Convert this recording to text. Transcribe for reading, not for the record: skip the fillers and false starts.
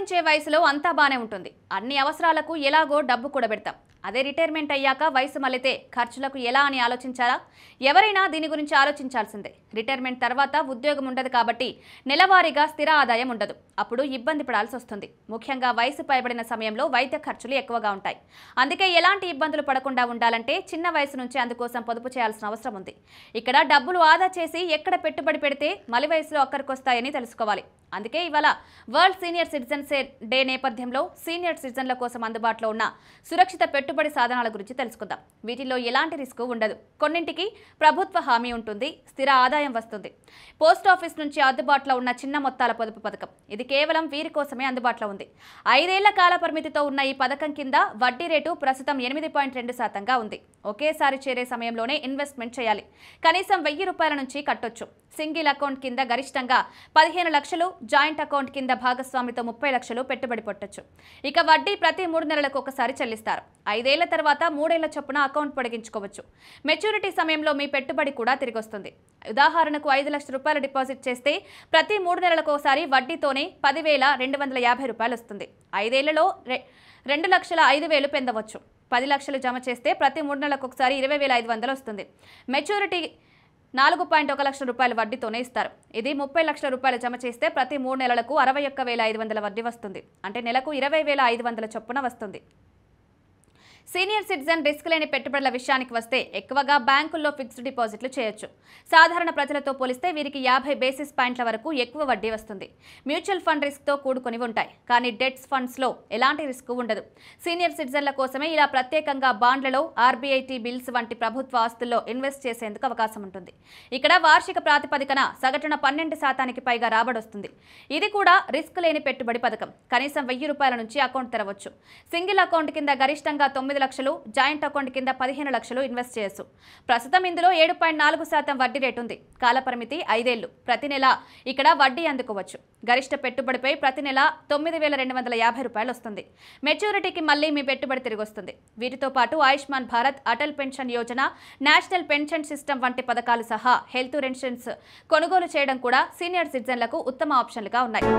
చదివించే వయసులో అంతా బానే ఉంటుంది. అన్ని అవసరాలకు ఎలాగో డబ్బు కూడబెడతాం. అదే రిటైర్మెంట్ అయ్యాక వయసు మళ్ళితే ఖర్చులకు ఎలా అని ఆలోచించారా? ఎవరైనా దీని గురించి ఆలోచించాల్సిందే. రిటైర్మెంట్ తర్వాత ఉద్యోగం ఉండదు కాబట్టి నెలవారీగా స్థిర ఆదాయం ఉండదు. అప్పుడు ఇబ్బంది పడాల్సి వస్తుంది. ముఖ్యంగా వయసు పైబడిన సమయంలో వైద్య ఖర్చులు ఎక్కువగా ఉంటాయి. అందుకే ఎలాంటి ఇబ్బందులు పడకుండా ఉండాలంటే చిన్న వయసు నుంచి అందుకోసం పొదుపు చేయాల్సిన అవసరం ఉంది. ఇక్కడ డబ్బులు ఆదా చేసి ఎక్కడ పెట్టుబడి పెడితే మలి వయసులో అక్కడికొస్తాయని తెలుసుకోవాలి. అందుకే ఇవాళ వరల్డ్ సీనియర్ సిటిజన్స్ డే నేపథ్యంలో సీనియర్ సిటిజన్ల కోసం అందుబాటులో ఉన్న సురక్షిత పెట్టుబడి సాధనాల గురించి తెలుసుకుందాం. వీటిల్లో ఎలాంటి రిస్క్ ఉండదు. కొన్నింటికి ప్రభుత్వ హామీ ఉంటుంది, స్థిర ఆదాయం వస్తుంది. పోస్ట్ ఆఫీస్ నుంచి అందుబాటులో ఉన్న చిన్న మొత్తాల పొదుపు పథకం ఇది కేవలం వీరి కోసమే అందుబాటులో ఉంది. 5 ఏళ్ల కాల పరిమితితో ఉన్న ఈ పథకం కింద వడ్డీ రేటు ప్రస్తుతం 8.2%గా ఉంది. ఒకేసారి చేరే సమయంలోనే ఇన్వెస్ట్మెంట్ చేయాలి. కనీసం ₹1000 నుంచి కట్టొచ్చు. సింగిల్ అకౌంట్ కింద గరిష్టంగా 15 లక్షలు, జాయింట్ అకౌంట్ కింద భాగస్వామితో 30 లక్షలు పెట్టుబడి పెట్టొచ్చు. ఇక వడ్డీ ప్రతి 3 నెలలకు ఒకసారి చెల్లిస్తారు. 5 ఏళ్ల తర్వాత 3 ఏళ్ల చొప్పున అకౌంట్ పొడిగించుకోవచ్చు. మెచ్యూరిటీ సమయంలో మీ పెట్టుబడి కూడా తిరిగి వస్తుంది. ఉదాహరణకు ₹5,00,000 డిపాజిట్ చేస్తే ప్రతి 3 నెలలకు ఒకసారి వడ్డీతోనే ₹10,250 వస్తుంది. 5 ఏళ్లలో 2,05,000 పొందవచ్చు. 10 లక్షలు జమ చేస్తే ప్రతి 3 నెలలకు ఒకసారి 20,500 వస్తుంది. మెచ్యూరిటీ ₹4.1 లక్షల వడ్డీతోనే ఇస్తారు. ఇది 30 లక్షల రూపాయలు జమ చేస్తే ప్రతి 3 నెలలకు 61,500 వడ్డీ వస్తుంది. అంటే నెలకు 20,500 చొప్పున వస్తుంది. సీనియర్ సిటిజన్ రిస్క్ లేని పెట్టుబడుల విషయానికి వస్తే ఎక్కువగా బ్యాంకుల్లో ఫిక్స్డ్ డిపాజిట్లు చేయొచ్చు. సాధారణ ప్రజలతో పోలిస్తే వీరికి 50 బేసిస్ పాయింట్ల వరకు ఎక్కువ వడ్డీ వస్తుంది. మ్యూచువల్ ఫండ్ రిస్క్తో కూడుకొని ఉంటాయి, కానీ డెట్స్ ఫండ్స్లో ఎలాంటి రిస్క్ ఉండదు. సీనియర్ సిటిజన్ల కోసమే ఇలా ప్రత్యేకంగా బాండ్లలో, ఆర్బీఐటీ బిల్స్ వంటి ప్రభుత్వ ఆస్తుల్లో ఇన్వెస్ట్ చేసేందుకు అవకాశం ఉంటుంది. ఇక్కడ వార్షిక ప్రాతిపదికన సగటున 12% పైగా రాబడొస్తుంది. ఇది కూడా రిస్క్ లేని పెట్టుబడి పథకం. కనీసం ₹1000 నుంచి అకౌంట్ తెరవచ్చు. సింగిల్ అకౌంట్ కింద గరిష్టంగా 9 లక్షలు, జాయింట్ అకౌంట్ కింద 15 లక్షలు ఇన్వెస్ట్ చేయొచ్చు. ప్రస్తుతం ఇందులో 7.4% వడ్డీ రేటు ఉంది. కాలపరిమితి 5 ఏళ్లు. ప్రతి నెల ఇక్కడ వడ్డీ అందుకోవచ్చు. గరిష్ట పెట్టుబడిపై ప్రతి నెల ₹9,250 వస్తుంది. మెచ్యూరిటీకి మళ్లీ మీ పెట్టుబడి తిరిగి వస్తుంది. వీటితో పాటు Ayushman Bharat, Atal pension Yojana, national pension system వంటి పథకాలు సహా హెల్త్ ఇన్సూరెన్స్ కొనుగోలు చేయడం కూడా సీనియర్ సిటిజన్లకు ఉత్తమ ఆప్షన్లుగా ఉన్నాయి.